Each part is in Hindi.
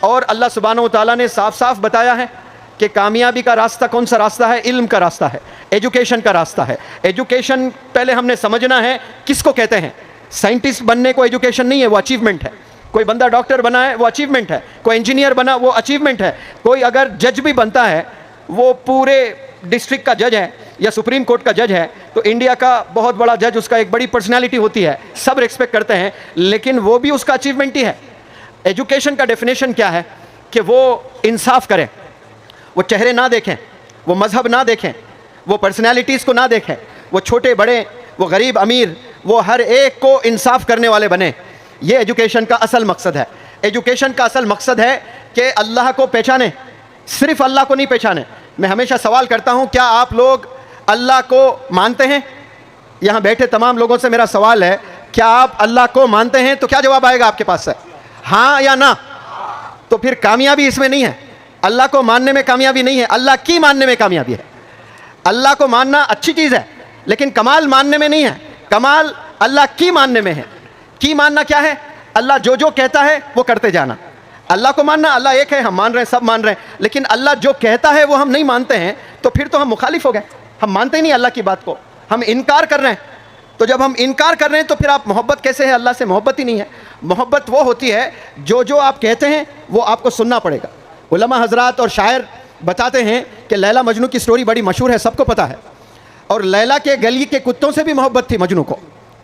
और अल्लाह सुब्हानहू व तआला ने साफ साफ बताया है कि कामयाबी का रास्ता कौन सा रास्ता है? इल्म का रास्ता है, एजुकेशन का रास्ता है। एजुकेशन पहले हमने समझना है किसको कहते हैं। साइंटिस्ट बनने को एजुकेशन नहीं है, वो अचीवमेंट है। कोई बंदा डॉक्टर बना है वो अचीवमेंट है, कोई इंजीनियर बना वो अचीवमेंट है, कोई अगर जज भी बनता है वो पूरे डिस्ट्रिक्ट का जज है या सुप्रीम कोर्ट का जज है तो इंडिया का बहुत बड़ा जज, उसका एक बड़ी पर्सनैलिटी होती है, सब रिस्पेक्ट करते हैं, लेकिन वो भी उसका अचीवमेंट ही है। एजुकेशन का डेफिनेशन क्या है कि वो इंसाफ करें, वो चेहरे ना देखें, वो मज़हब ना देखें, वो पर्सनैलिटीज़ को ना देखें, वो छोटे बड़े, वो गरीब अमीर, वो हर एक को इंसाफ करने वाले बने। ये एजुकेशन का असल मकसद है। एजुकेशन का असल मकसद है कि अल्लाह को पहचाने, सिर्फ अल्लाह को नहीं पहचाने। मैं हमेशा सवाल करता हूँ, क्या आप लोग अल्लाह को मानते हैं? यहाँ बैठे तमाम लोगों से मेरा सवाल है, क्या आप अल्लाह को मानते हैं? तो क्या जवाब आएगा आपके पास से? हाँ या ना? तो फिर कामयाबी इसमें नहीं है, अल्लाह को मानने में कामयाबी नहीं है, अल्लाह की मानने में कामयाबी है। अल्लाह को मानना अच्छी चीज़ है, लेकिन कमाल मानने में नहीं है, कमाल अल्लाह की मानने में है। की मानना क्या है? अल्लाह जो जो कहता है वो करते जाना। अल्लाह को मानना, अल्लाह एक है, हम मान रहे हैं, सब मान रहे हैं, लेकिन अल्लाह जो कहता है वो हम नहीं मानते हैं, तो फिर तो हम मुखालिफ हो गए। हम मानते ही नहीं अल्लाह की बात को, हम इनकार कर रहे हैं। तो जब हम इनकार कर रहे हैं तो फिर आप मोहब्बत कैसे है? अल्लाह से मोहब्बत ही नहीं है। मोहब्बत वो होती है जो जो आप कहते हैं वो आपको सुनना पड़ेगा। उलमा हजरात और शायर बताते हैं कि लैला मजनू की स्टोरी बड़ी मशहूर है, सबको पता है। और लैला के गली के कुत्तों से भी मोहब्बत थी मजनू को।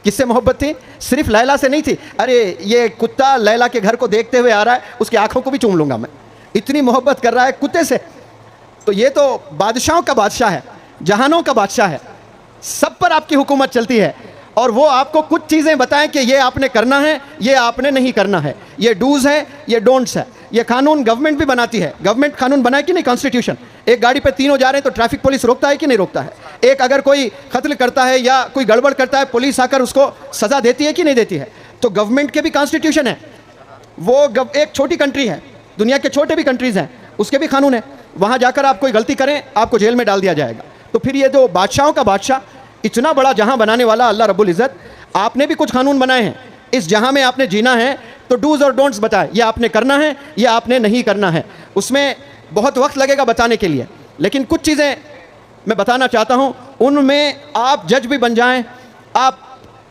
किससे मोहब्बत थी? सिर्फ लैला से नहीं थी। अरे ये कुत्ता लैला के घर को देखते हुए आ रहा है, उसकी आंखों को भी चूम लूँगा मैं, इतनी मोहब्बत कर रहा है कुत्ते से। तो ये तो बादशाहों का बादशाह है, जहानों का बादशाह है, सब पर आपकी हुकूमत चलती है। और वो आपको कुछ चीज़ें बताएं कि ये आपने करना है, ये आपने नहीं करना है, ये डूज़ है, ये डोंट्स है। ये कानून गवर्नमेंट भी बनाती है। गवर्नमेंट कानून बनाए कि नहीं? कॉन्स्टिट्यूशन। एक गाड़ी पे तीनों जा रहे हैं तो ट्रैफिक पुलिस रोकता है कि नहीं रोकता है? एक अगर कोई कत्ल करता है या कोई गड़बड़ करता है, पुलिस आकर उसको सज़ा देती है कि नहीं देती है? तो गवर्नमेंट के भी कॉन्स्टिट्यूशन है। वो एक छोटी कंट्री है, दुनिया के छोटे भी कंट्रीज़ हैं, उसके भी कानून है। वहाँ जाकर आप कोई गलती करें, आपको जेल में डाल दिया जाएगा। तो फिर ये जो बादशाहों का बादशाह, इतना बड़ा जहां बनाने वाला अल्लाह रब्बुल इज़्ज़त, आपने भी कुछ कानून बनाए हैं। इस जहां में आपने जीना है तो डूज़ और डोंट्स बताए, ये आपने करना है, ये आपने नहीं करना है। उसमें बहुत वक्त लगेगा बताने के लिए, लेकिन कुछ चीज़ें मैं बताना चाहता हूं। उनमें आप जज भी बन जाएं, आप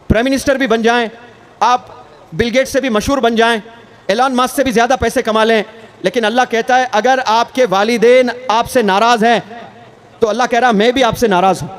प्राइम मिनिस्टर भी बन जाएं, आप बिल गेट्स से भी मशहूर बन जाएं, एलन मस्क से भी ज़्यादा पैसे कमा लें, लेकिन अल्लाह कहता है अगर आपके वालिदैन आपसे नाराज़ हैं तो अल्लाह कह रहा मैं भी आपसे नाराज़ हूँ।